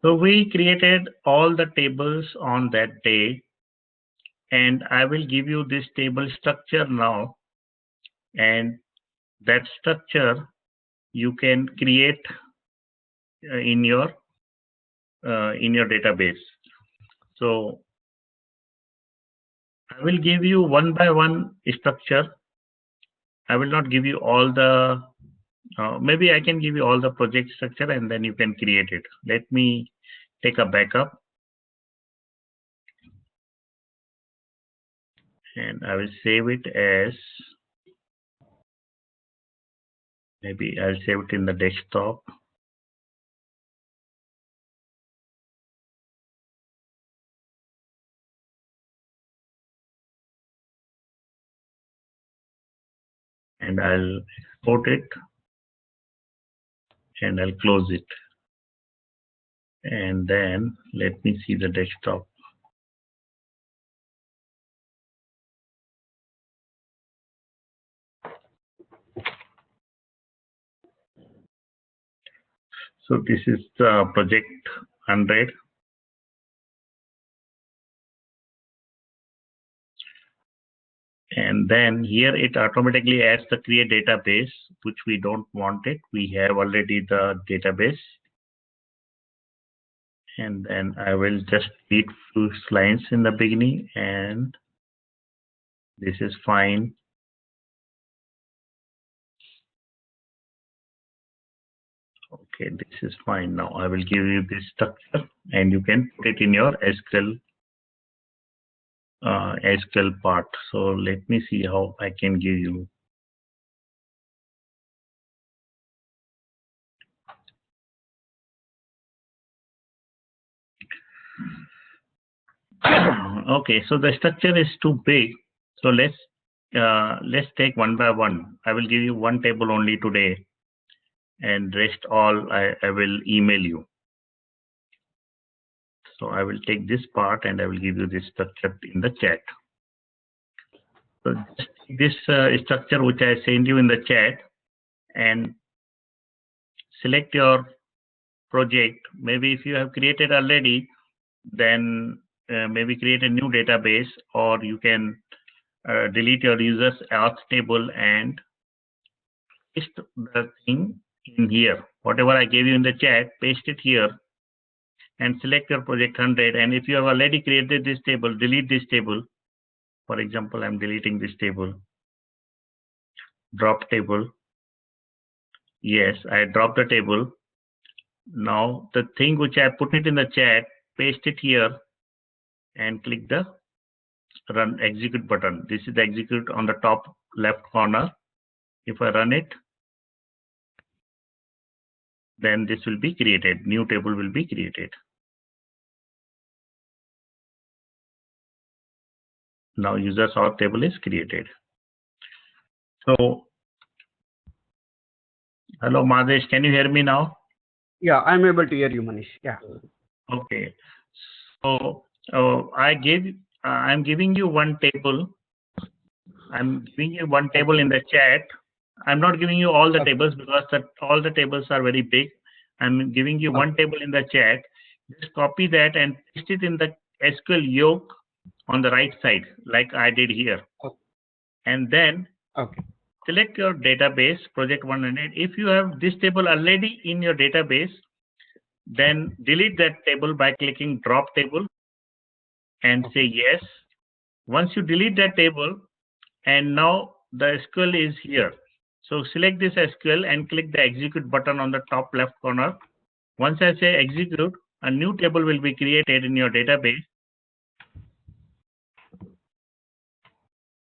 So we created all the tables on that day, and I will give you this table structure now, and that structure you can create in your database. So I will give you one by one structure. I will not give you all the, maybe I can give you all the project structure and then you can create it. Let me take a backup and I will save it as, maybe I'll save it in the desktop. And I'll export it and I'll close it. And then let me see the desktop. So this is project 100. And then here it automatically adds the create database, which we don't want it. We have already the database. And then I will just read few lines in the beginning, and this is fine. Okay, this is fine. Now I will give you this structure, and you can put it in your SQL part. So let me see how I can give you. Okay, so the structure is too big. So let's take one by one. I will give you one table only today, and rest all I will email you. So I will take this part and I will give you this structure in the chat. So this structure which I sent you in the chat, and select your project. Maybe if you have created already, then maybe create a new database, or you can delete your users auth table and paste the thing in here. Whatever I gave you in the chat, paste it here and select your project 100. And if you have already created this table, delete this table. For example, I'm deleting this table. Drop table. Yes, I dropped the table. Now the thing which I put it in the chat, paste it here and click the run execute button. This is the execute on the top left corner. If I run it, then this will be created. New table will be created. Now user sort table is created. So, hello Madesh, can you hear me now? Yeah, I'm able to hear you, Manish. Yeah. Okay. So I'm giving you one table. I'm giving you one table in the chat. I'm not giving you all the tables because all the tables are very big. I'm giving you one table in the chat. Just copy that and paste it in the SQL yoke on the right side, like I did here. And then select your database, project 100. If you have this table already in your database, then delete that table by clicking drop table and say yes. Once you delete that table, and now the SQL is here. So select this SQL and click the execute button on the top left corner. Once I say execute, a new table will be created in your database.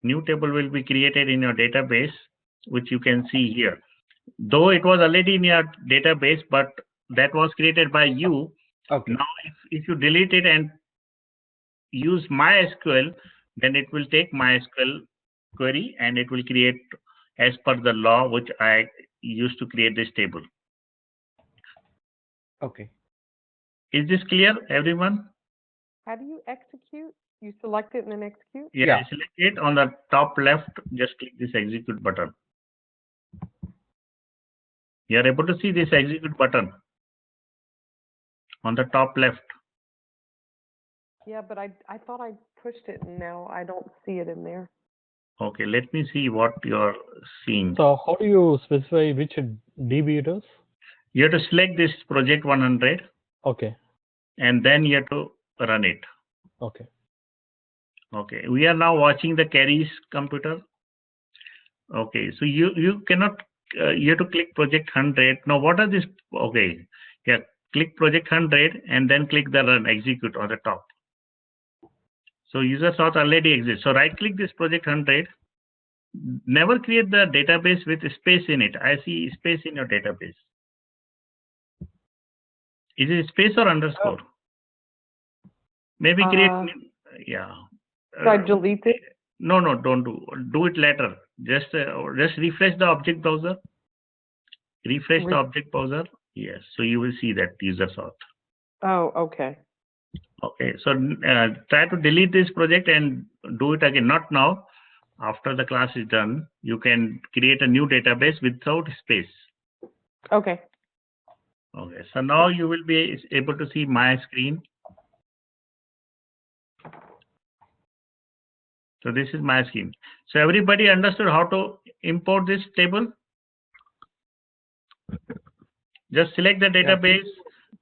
New table will be created in your database, which you can see here. Though it was already in your database, but that was created by you. Now, if you delete it and use MySQL, then it will take MySQL query and it will create as per the law which I used to create this table. Okay. Is this clear, everyone? How do you execute? You select it and then execute? Yeah, select it on the top left, just click this execute button. You are able to see this execute button. on the top left. Yeah, but I thought I pushed it and now I don't see it in there. Okay, let me see what you're seeing. So how do you specify which DB it is? You have to select this project 100 Okay. and then you have to run it. Okay. Okay, we are now watching the Carrie's computer. Okay, so you cannot, you have to click project 100. Now what are this? Okay, yeah, click project 100 and then click the run execute on the top. So user source already exists. So right click this project 100. Never create the database with space in it. I see space in your database. Is it space or underscore? Maybe create, yeah. So I delete it? No, don't do it later. Just refresh the object browser. Refresh the object browser. Yes, so you will see that user sort. Oh, okay. Okay, so try to delete this project and do it again. Not now. After the class is done, you can create a new database without space. Okay. Okay, so now you will be able to see my screen. So this is my screen. So everybody understood how to import this table? Just select the database.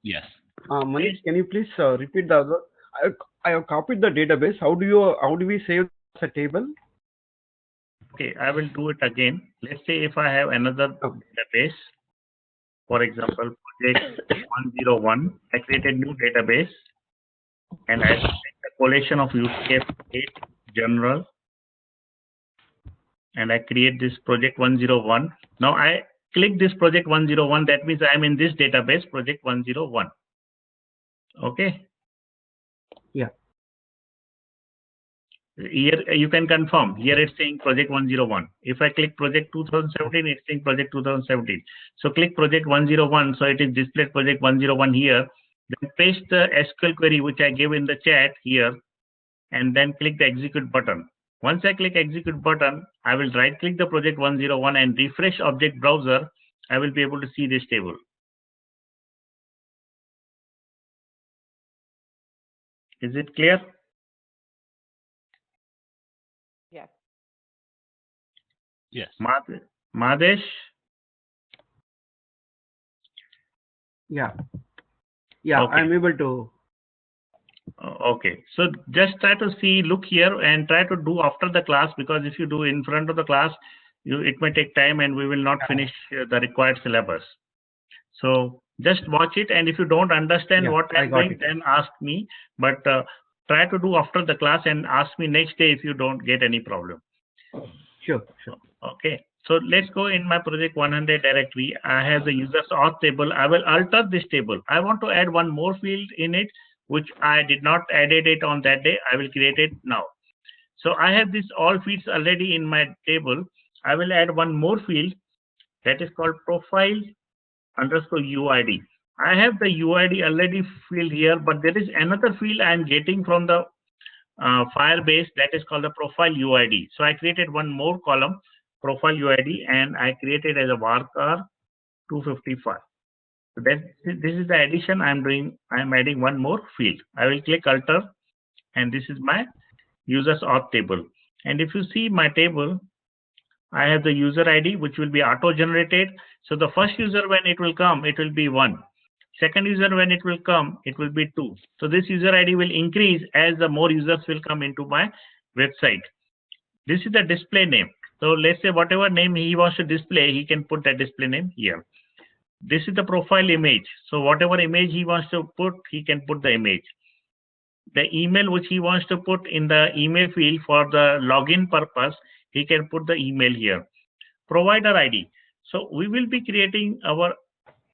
Yes. Manish, can you please repeat the other? I have copied the database. How do we save the table? Okay, I will do it again. Let's say if I have another database, for example, project 101, I created new database and I select the collection of UTF 8 general and I create this project 101. Now I click this project 101. That means I'm in this database, project 101. Okay. Yeah. Here you can confirm. Here it's saying project 101. If I click project 2017, it's saying project 2017. So click project 101. So it is displayed project 101 here. Then paste the SQL query which I gave in the chat here, and then click the execute button. Once I click execute button, I will right click the project 101 and refresh object browser. I will be able to see this table. Is it clear? Yes. Yes. Madesh? Yeah. Yeah, Okay. I'm able to. Okay, so just try to see, look here and try to do after the class, because if you do in front of the class, it may take time and we will not finish the required syllabus. So just watch it, and if you don't understand what I'm doing, then ask me. But try to do after the class and ask me next day if you don't get any problem. Sure. Okay, so let's go in my project 100 directory. I have the users auth table. I will alter this table. I want to add one more field in it, which I did not added it on that day. I will create it now. So I have this all fields already in my table. I will add one more field that is called profile underscore UID. I have the UID already field here, but there is another field I am getting from the Firebase that is called the profile UID. So I created one more column, profile UID, and I created as a varchar 255. So this is the addition I'm doing. I'm adding one more field. I will click alter, and this is my users auth table. And if you see my table, I have the user ID, which will be auto-generated. So the first user, when it will come, it will be 1. Second user, when it will come, it will be 2. So this user ID will increase as the more users will come into my website. This is the display name. So let's say whatever name he wants to display, he can put that display name here. This is the profile image. So whatever image he wants to put, he can put the image. The email which he wants to put in the email field for the login purpose, he can put the email here. Provider ID. So we will be creating our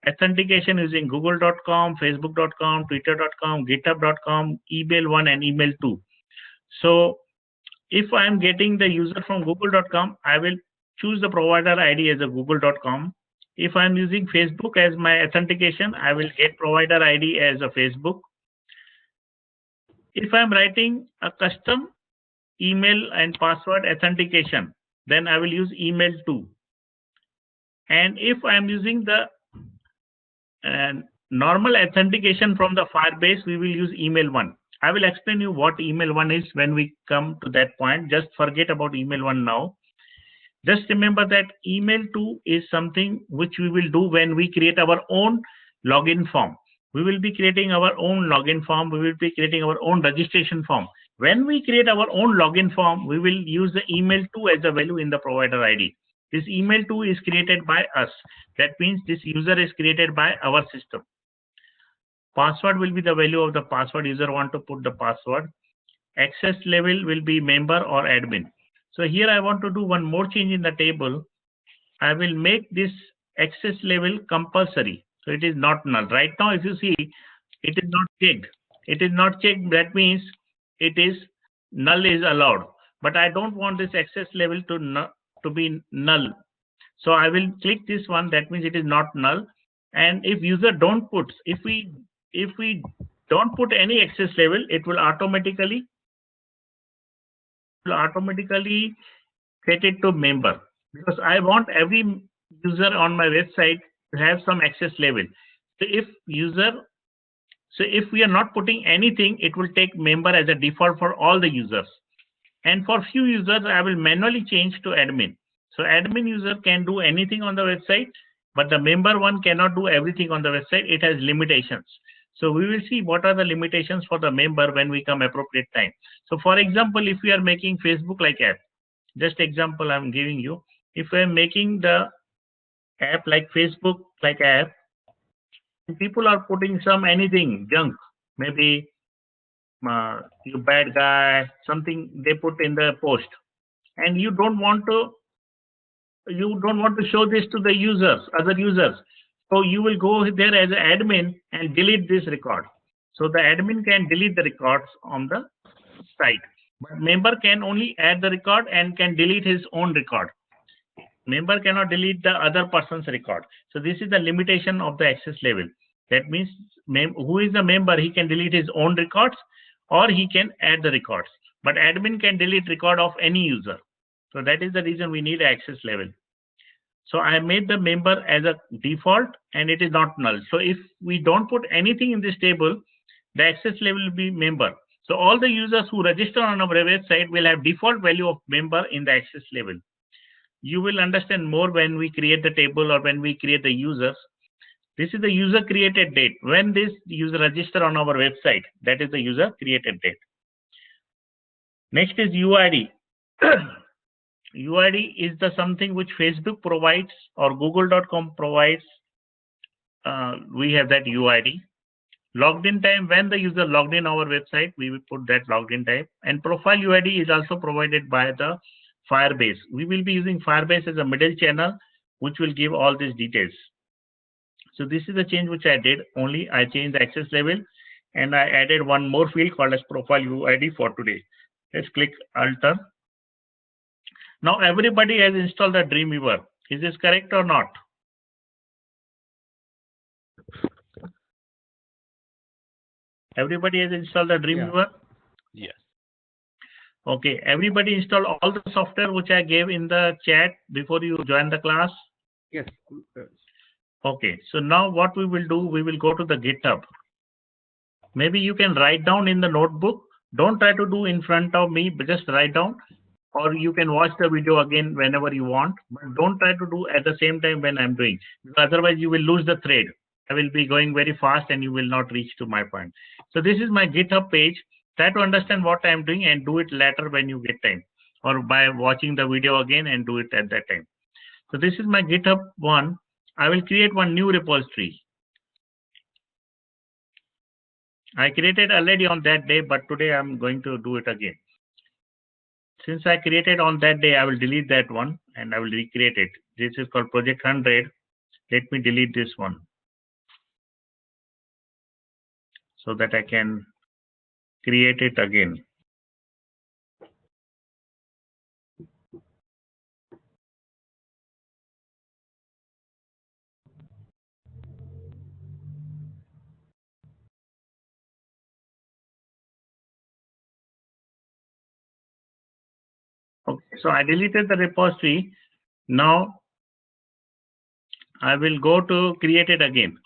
authentication using google.com, facebook.com, twitter.com, github.com, email 1 and email 2. So if I am getting the user from google.com, I will choose the provider ID as a google.com. If I'm using Facebook as my authentication, I will get provider ID as a Facebook. If I'm writing a custom email and password authentication, then I will use email 2. And if I'm using the normal authentication from the Firebase, we will use email 1. I will explain you what email 1 is when we come to that point. Just forget about email 1 now. Just remember that email 2 is something which we will do when we create our own login form. We will be creating our own login form. We will be creating our own registration form. When we create our own login form, we will use the email 2 as a value in the provider ID. This email 2 is created by us. That means this user is created by our system. Password will be the value of the password. User want to put the password. Access level will be member or admin. So here I want to do one more change in the table. I will make this access level compulsory. So it is not null. Right now, if you see, it is not checked. It is not checked. That means it is null is allowed. But I don't want this access level to be null. So I will click this one. That means it is not null. And if user don't put, if we don't put any access level, it will automatically set it to member, because I want every user on my website to have some access level. So if we are not putting anything, it will take member as a default for all the users. And for few users, I will manually change to admin. So admin user can do anything on the website, but the member one cannot do everything on the website. It has limitations. So we will see what are the limitations for the member when we come appropriate time. So for example, if we are making Facebook like app, just example I'm giving you. If I'm making the app like Facebook like app, people are putting some anything junk, maybe you bad guy, something they put in the post, and you don't want to show this to the other users. So you will go there as an admin and delete this record. So the admin can delete the records on the site, but member can only add the record and can delete his own record. Member cannot delete the other person's record. So this is the limitation of the access level. That means who is the member, he can delete his own records or he can add the records. But admin can delete record of any user. So that is the reason we need access level. So I made the member as a default and it is not null. So if we don't put anything in this table, the access level will be member. So all the users who register on our website will have default value of member in the access level. You will understand more when we create the table or when we create the users. This is the user created date. When this user register on our website, that is the user created date. Next is UID. UID is the something which Facebook provides or google.com provides. We have that UID. Logged in time, when the user logged in our website, we will put that logged in time. And profile UID is also provided by the Firebase. We will be using Firebase as a middle channel, which will give all these details. So this is the change which I did. Only I changed the access level and I added one more field called as profile UID for today. Let's click Alter. Now everybody has installed the Dreamweaver. Is this correct or not? Everybody has installed the Dreamweaver? Yes. Okay. Everybody installed all the software which I gave in the chat before you join the class? Yes. Okay. So now what we will do, we will go to the GitHub. Maybe you can write down in the notebook. Don't try to do in front of me, but just write down. Or you can watch the video again whenever you want. But don't try to do at the same time when I'm doing. Because otherwise you will lose the thread. I will be going very fast and you will not reach to my point. So this is my GitHub page. Try to understand what I'm doing and do it later when you get time. Or by watching the video again and do it at that time. So this is my GitHub one. I will create one new repository. I created already on that day, but today I'm going to do it again. Since I created on that day, I will delete that one and I will recreate it. This is called project 100. Let me delete this one so that I can create it again. Okay, so I deleted the repository. Now I will go to create it again.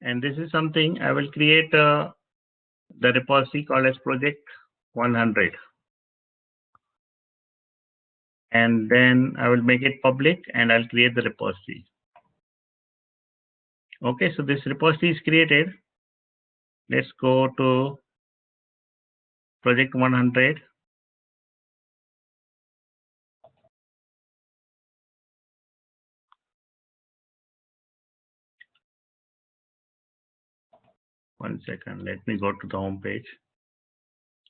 And this is something I will create the repository called as project 100. And then I will make it public and I'll create the repository. Okay, so this repository is created. Let's go to project 100. One second, let me go to the home page.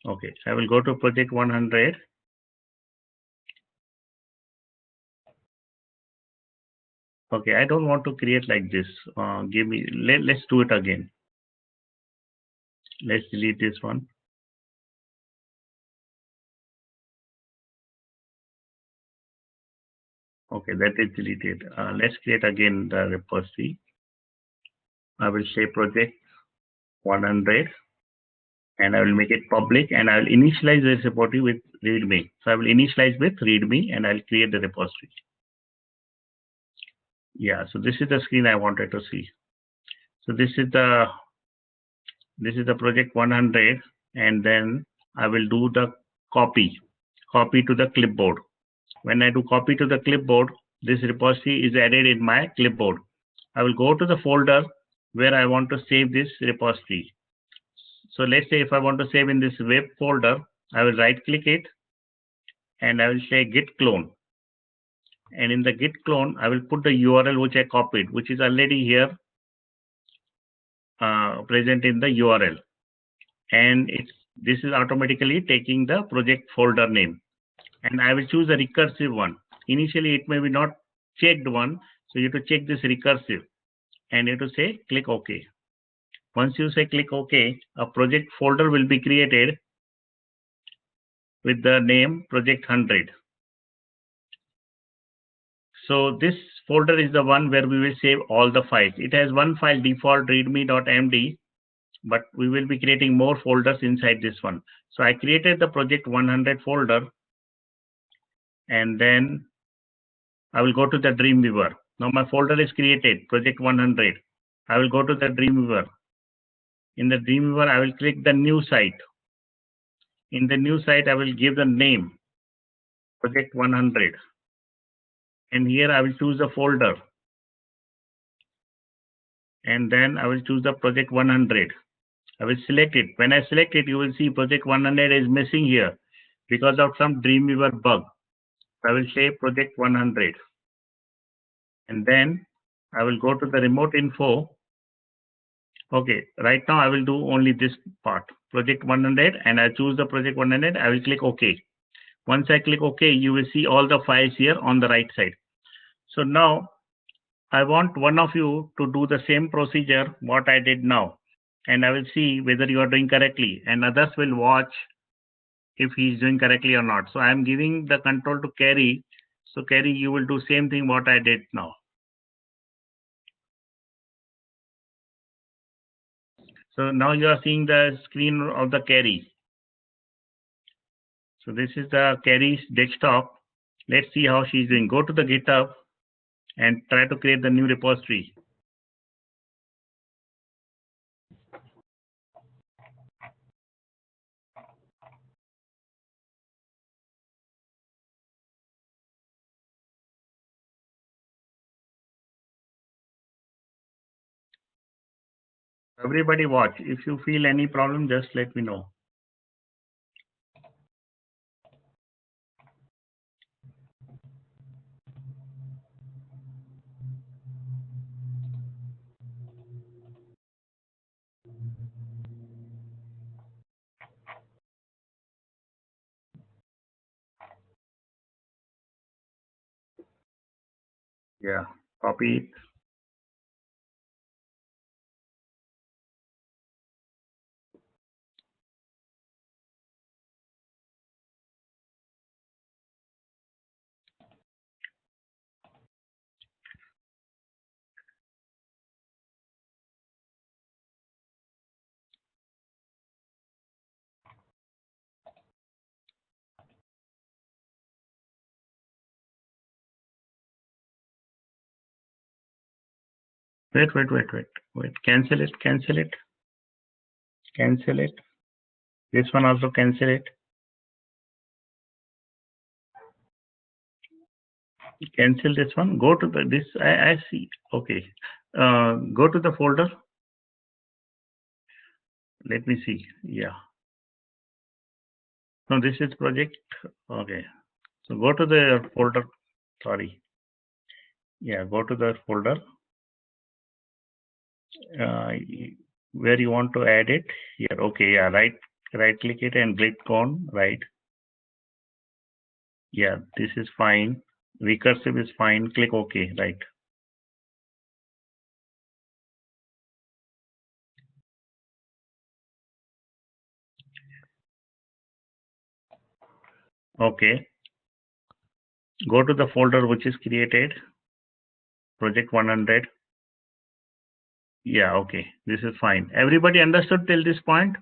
Okay, I will go to project 100. Okay, I don't want to create like this. Let's do it again. Let's delete this one. Okay, that is deleted. Let's create again the repository. I will say project 100 and I will make it public and I will initialize this repository with readme. So I will initialize with readme and I'll create the repository. Yeah, so this is the screen I wanted to see. So this is the project 100 and then I will do the copy to the clipboard. When I do copy to the clipboard, this repository is added in my clipboard. I will go to the folder where I want to save this repository. So let's say if I want to save in this web folder, I will right click it and I will say git clone. And in the git clone, I will put the URL which I copied, which is already here present in the URL. And this is automatically taking the project folder name. And I will choose a recursive one. Initially, it may be not checked one. So you have to check this recursive and you have to say click OK. Once you say click OK, a project folder will be created with the name project 100. So this folder is the one where we will save all the files. It has one file default readme.md, but we will be creating more folders inside this one. So I created the project 100 folder and then I will go to the Dreamweaver. Now my folder is created, project 100. I will go to the Dreamweaver. In the Dreamweaver, I will click the new site. In the new site, I will give the name, project 100. And here I will choose the folder. And then I will choose the project 100. I will select it. When I select it, you will see project 100 is missing here because of some Dreamweaver bug. I will say project 100. And then I will go to the remote info. Okay, right now I will do only this part, project 100, and I choose the project 100. I will click OK. Once I click OK, you will see all the files here on the right side. So now I want one of you to do the same procedure what I did now, and I will see whether you are doing correctly, and others will watch if he is doing correctly or not. So I am giving the control to Carrie. So Carrie, you will do same thing what I did now. So now you are seeing the screen of the Carrie. So this is the Carrie's desktop. Let's see how she's doing. Go to the GitHub and try to create the new repository. Everybody watch. If you feel any problem, just let me know. Yeah, copy it. Wait. Cancel it. This one also cancel it. Cancel this one. Go to this. I see. Okay. Go to the folder. Let me see. Yeah. No, this is project. Okay. So go to the folder. Sorry. Yeah. Go to the folder. Where you want to add it here. Okay. Yeah. Right click it and click on right. Yeah. This is fine. Recursive is fine. Click OK. Right. Okay. Go to the folder which is created. Project 100. Yeah. Okay. This is fine. Everybody understood till this point?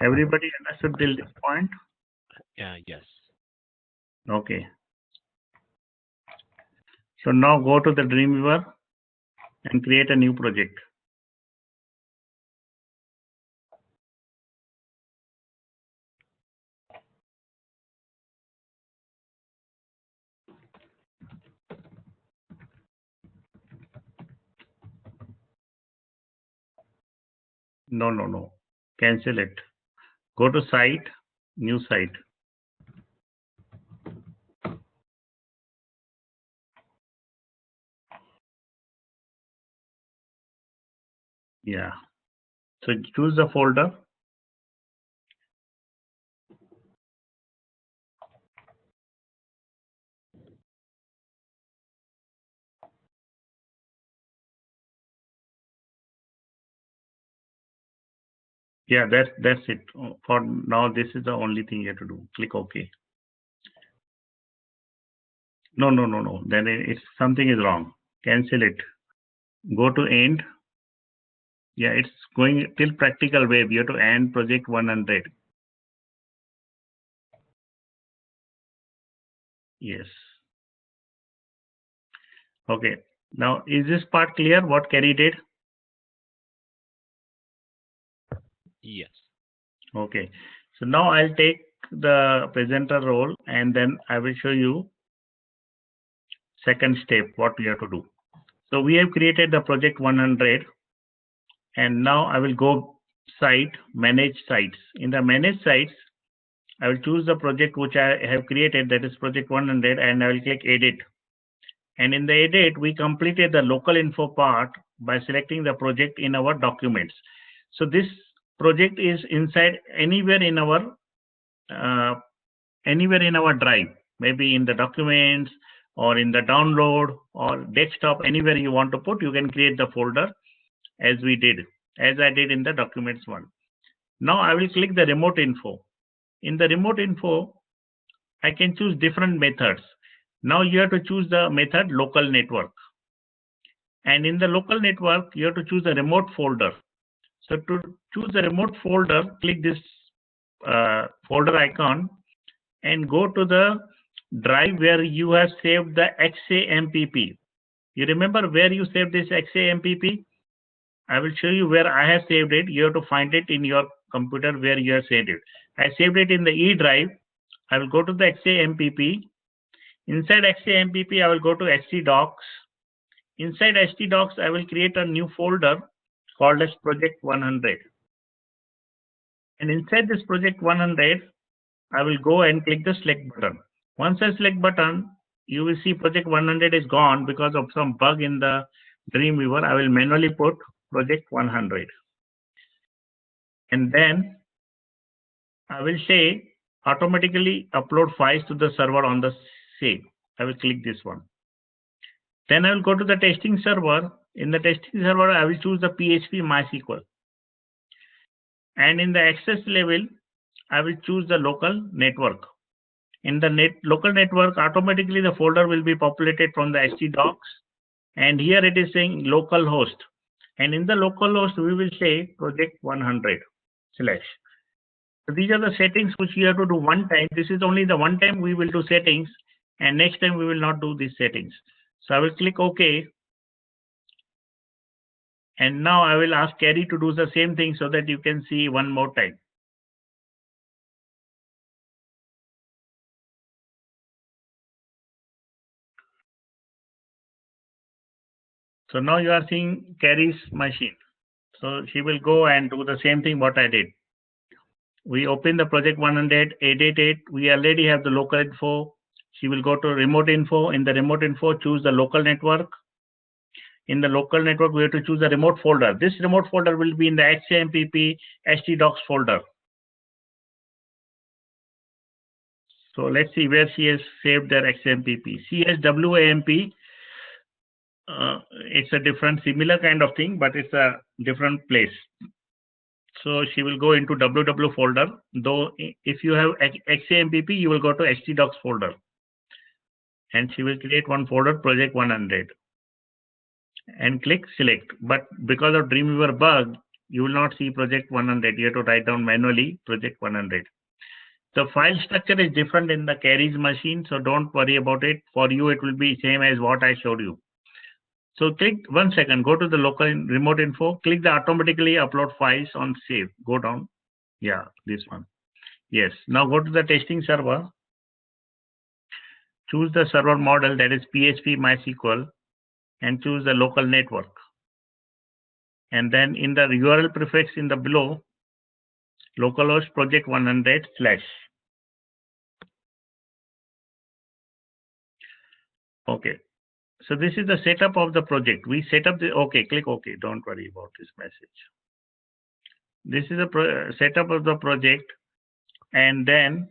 Everybody understood till this point? Yes. Okay. So now go to the Dreamweaver and create a new project. No. Cancel it. Go to site, new site. Yeah. So choose the folder. Yeah, that's it. For now, this is the only thing you have to do. Click OK. No. Then it's something is wrong. Cancel it. Go to end. Yeah, it's going till practical web. You have to end project 100. Yes. Okay. Now, is this part clear? What Kerry did? Yes. Okay. So now I'll take the presenter role and then I will show you second step what we have to do. So we have created the project 100 and now I will go site, manage sites. In the manage sites, I will choose the project which I have created, that is project 100, and I will click edit. And in the edit, we completed the local info part by selecting the project in our documents. So this project is inside anywhere in our drive, maybe in the documents or in the download or desktop, anywhere you want to put, you can create the folder as I did in the documents one. Now I will click the remote info. In the remote info, I can choose different methods. Now you have to choose the method local network. And in the local network, you have to choose the remote folder. So to choose the remote folder, click this folder icon and go to the drive where you have saved the XAMPP. You remember where you saved this XAMPP? I will show you where I have saved it. You have to find it in your computer where you have saved it. I saved it in the E drive. I will go to the XAMPP. Inside XAMPP, I will go to htdocs. Inside htdocs, I will create a new folder called as project 100. And inside this project 100, I will go and click the select button. Once I select button, you will see project 100 is gone because of some bug in the Dreamweaver. I will manually put project 100. And then I will say automatically upload files to the server on the same. I will click this one. Then I will go to the testing server. In the testing server, I will choose the PHP MySQL. And in the access level, I will choose the local network. In the local network, automatically the folder will be populated from the htdocs. And here it is saying localhost. And in the localhost, we will say project 100 slash. So these are the settings which you have to do one time. This is only the one time we will do settings. And next time we will not do these settings. So I will click OK. And now I will ask Carrie to do the same thing so that you can see one more time. So now you are seeing Carrie's machine. So she will go and do the same thing what I did. We open the project 100, 888. We already have the local info. She will go to remote info. In the remote info, choose the local network. In the local network, we have to choose the remote folder. This remote folder will be in the XAMPP htdocs folder. So let's see where she has saved their XAMPP. CSWAMP. It's a different, similar kind of thing, but it's a different place. So she will go into www folder. Though if you have XAMPP, you will go to htdocs folder. And she will create one folder, project 100. And click select. But because of Dreamweaver bug, you will not see project 100. You have to write down manually project 100. The file structure is different in the Carrie's machine, so don't worry about it. For you, it will be same as what I showed you. So click 1 second, go to the local remote info, click the automatically upload files on save. Go down. Yeah, this one. Yes. Now go to the testing server. Choose the server model, that is PHP MySQL, and choose the local network. And then in the URL prefix in the below, localhost project 100 /. Okay. So this is the setup of the project. We set up the, okay, click OK. Don't worry about this message. This is a setup of the project. And then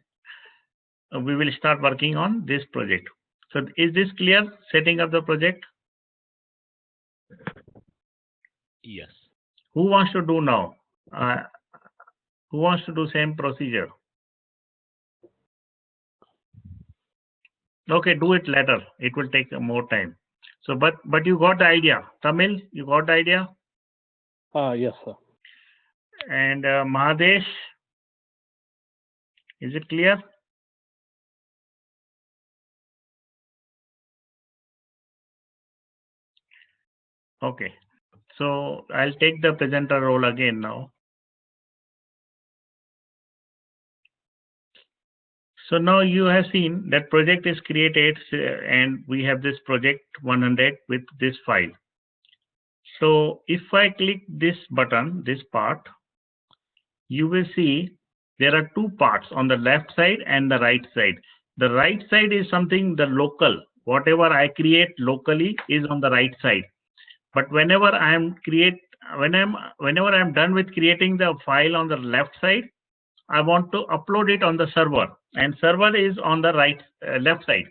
we will start working on this project. So is this clear, setting up the project? Yes. Who wants to do now? Who wants to do same procedure? Okay, do it later. It will take more time. So, but you got the idea. Tamil, you got the idea? Yes, sir. And Mahadesh, is it clear? Okay. So I'll take the presenter role again now. So now you have seen that project is created and we have this project 100 with this file. So if I click this button, this part, you will see there are two parts on the left side and the right side. The right side is something, the local, whatever I create locally is on the right side. But whenever I'm done with creating the file on the left side, I want to upload it on the server, and server is on the left side.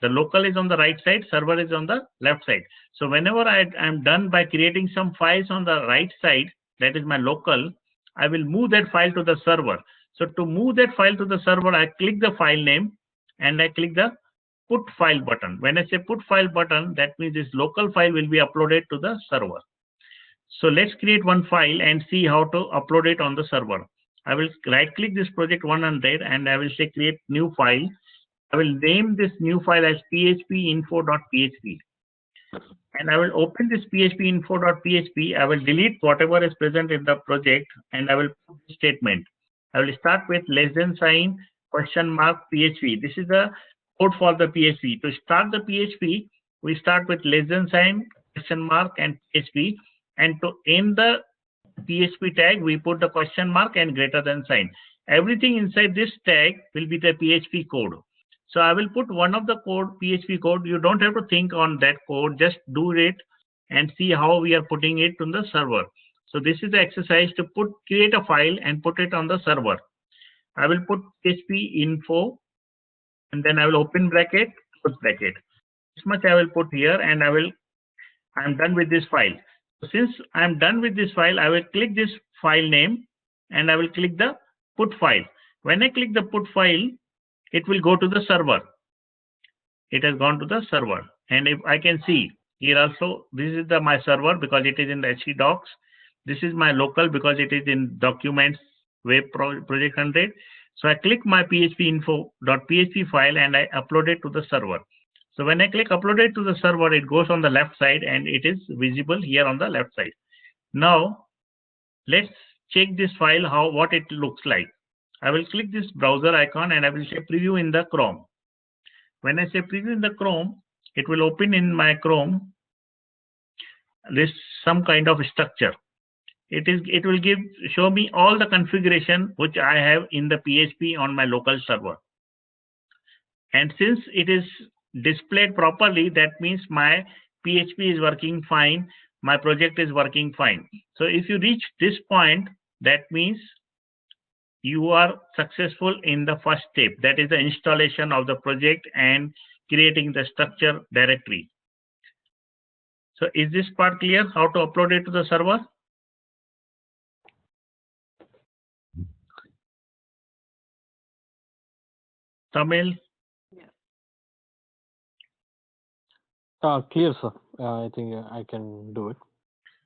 The local is on the right side, server is on the left side. So whenever I'm done by creating some files on the right side, that is my local, I will move that file to the server. So to move that file to the server, I click the file name and I click the put file button. When I say put file button, that means this local file will be uploaded to the server. So let's create one file and see how to upload it on the server. I will right click this project 100 and I will say create new file. I will name this new file as phpinfo.php. And I will open this phpinfo.php. I will delete whatever is present in the project and I will put the statement. I will start with less than sign, question mark, PHP. This is the code for the PHP. To start the PHP, we start with less than sign, question mark, and PHP. And to end the PHP tag, we put the question mark and greater than sign. Everything inside this tag will be the PHP code. So I will put one of the code, PHP code. You don't have to think on that code. Just do it and see how we are putting it on the server. So this is the exercise to create a file and put it on the server. I will put PHP info and then I will open bracket, close bracket. This much I will put here and I'm done with this file. So since I'm done with this file, I will click this file name and I will click the put file. When I click the put file, it will go to the server. It has gone to the server. And if I can see here also, this is my server because it is in the htdocs. This is my local because it is in documents, web project 100. So I click my phpinfo.php file and I upload it to the server. So when I click upload it to the server, it goes on the left side and it is visible here on the left side. Now let's check this file, what it looks like. I will click this browser icon and I will say preview in the Chrome. When I say preview in the Chrome, it will open in my Chrome this some kind of structure. It will show me all the configuration which I have in the PHP on my local server. And since it is displayed properly, that means my PHP is working fine, my project is working fine. So if you reach this point, that means you are successful in the first step, that is the installation of the project and creating the structure directory. So is this part clear, how to upload it to the server? Tamil? Clear, sir. I think I can do it.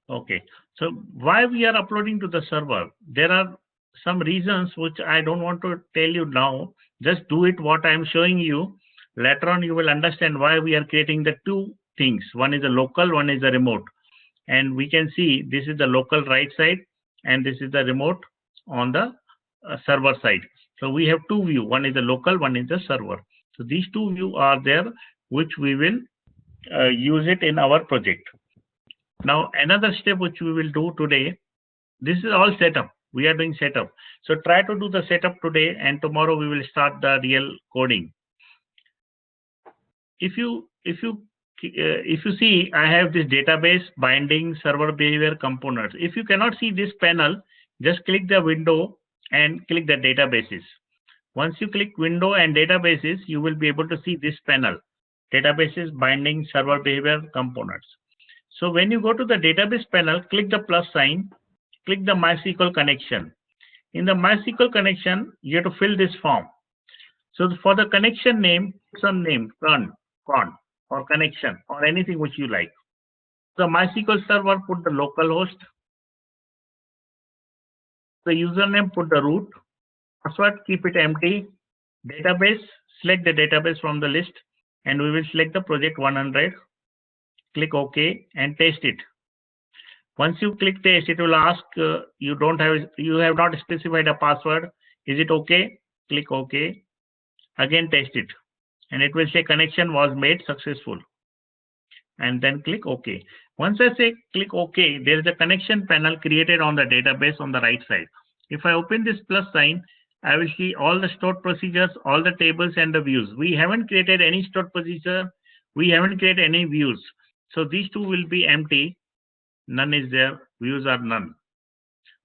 Okay. So why we are uploading to the server? There are some reasons which I don't want to tell you now. Just do it what I am showing you. Later on, you will understand why we are creating the two things. One is a local, one is a remote. And we can see this is the local right side and this is the remote on the server side. So we have two views. One is the local, one is the server. So these two views are there, which we will use it in our project. Now another step which we will do today, this is all setup. We are doing setup. So try to do the setup today and tomorrow we will start the real coding. If you see, I have this database, binding, server behavior, components. If you cannot see this panel, just click the window and click the databases. Once you click window and databases, you will be able to see this panel, databases, binding, server behavior, components. So when you go to the database panel, click the plus sign, click the MySQL connection. In the MySQL connection, you have to fill this form. So for the connection name, some name, con, or connection, or anything which you like. The MySQL server, put the local host. The username, put the root. Password, keep it empty. Database, select the database from the list, and we will select the project 100. Click OK and test it. Once you click test, it will ask you have not specified a password. Is it okay? Click OK. Again test it, and it will say connection was made successful. And then click OK. Once I say click OK, there is a connection panel created on the database on the right side. If I open this plus sign, I will see all the stored procedures, all the tables and the views. We haven't created any stored procedure. We haven't created any views. So these two will be empty. None is there. Views are none.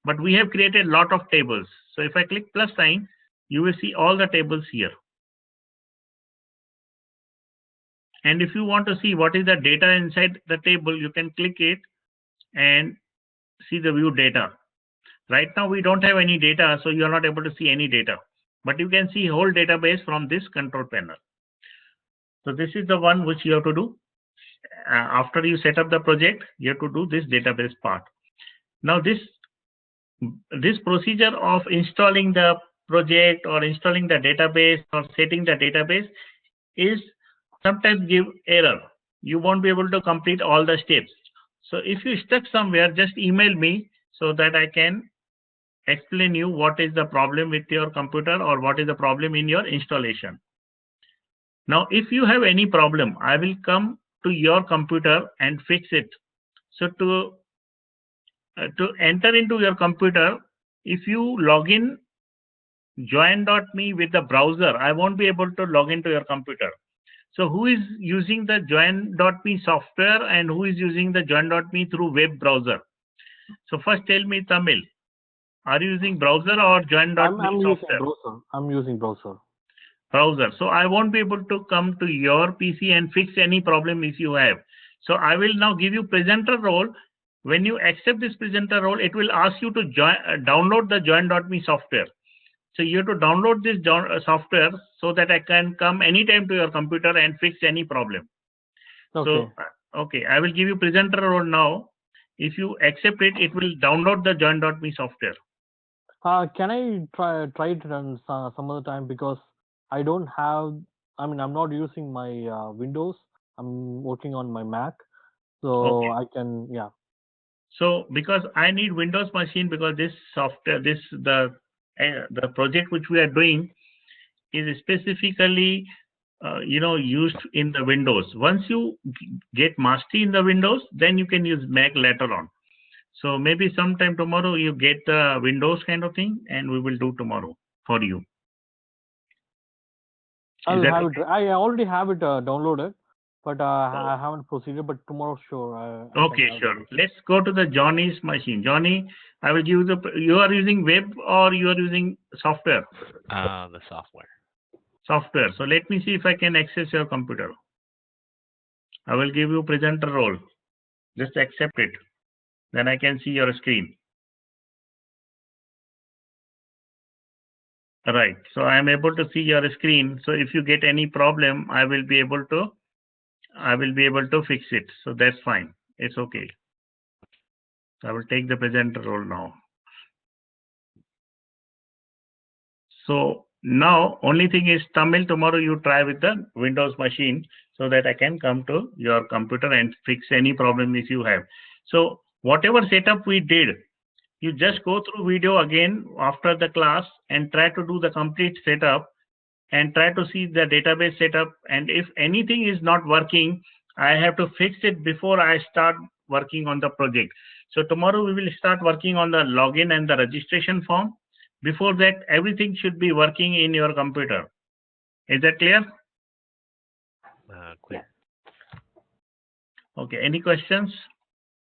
But we have created a lot of tables. So if I click plus sign, you will see all the tables here. And if you want to see what is the data inside the table, you can click it and see the view data. Right now, we don't have any data, so you are not able to see any data. But you can see whole database from this control panel. So this is the one which you have to do. After you set up the project, you have to do this database part. Now this procedure of installing the project or installing the database or setting the database is sometimes give error. You won't be able to complete all the steps. So if you stuck somewhere, just email me so that I can explain you what is the problem with your computer or what is the problem in your installation. Now, if you have any problem, I will come to your computer and fix it. So to enter into your computer, if you log in join.me with the browser, I won't be able to log into your computer. So who is using the join.me software and who is using the join.me through web browser? So first tell me, Tamil, are you using browser or join.me software? I'm using browser. Browser. So I won't be able to come to your PC and fix any problem if you have. So I will now give you presenter role. When you accept this presenter role, it will ask you to download the join.me software. So you have to download this software so that I can come anytime to your computer and fix any problem. Okay. So, okay, I will give you presenter role now. If you accept it, it will download the join.me software. Can I try it on some other time, because I don't have I mean, I'm not using my Windows. I'm working on my Mac, so Okay. I can, yeah. So because I need Windows machine, because this software, the project which we are doing is specifically used in the Windows. Once you get mastery in the Windows, then you can use Mac later on. So maybe sometime tomorrow you get the Windows kind of thing, and we will do tomorrow for you. I'll that have okay? it. I already have it downloaded, but Oh. I haven't proceeded. But tomorrow, sure, I can Okay, have sure. it. Let's go to the Johnny's machine. Johnny, I will give you the. You are using web or you are using software? The software. Software. So let me see if I can access your computer. I will give you presenter role. Just accept it. Then I can see your screen. Right. So I am able to see your screen. So if you get any problem, I will be able to fix it. So that's fine. It's okay. I will take the presenter role now. So now only thing is Tamil, tomorrow you try with the Windows machine so that I can come to your computer and fix any problem if you have. So whatever setup we did, you just go through video again after the class and try to do the complete setup and try to see the database setup. And if anything is not working, I have to fix it before I start working on the project. So tomorrow we will start working on the login and the registration form. Before that, everything should be working in your computer. Is that clear? Clear. Okay. Any questions?